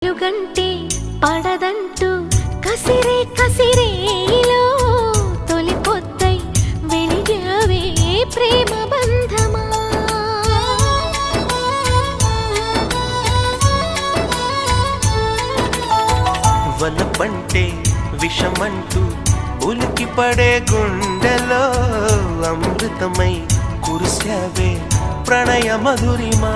వెలుగంటే పడదంటూ కసిరే కసిరేలో తొలి పొద్దై వెలిగావే ప్రేమ బంధమా. వలపంటే విషమంటూ ఉలికి పడే గుండెలో అమృతమై కురిసావే ప్రణయ మధురిమా.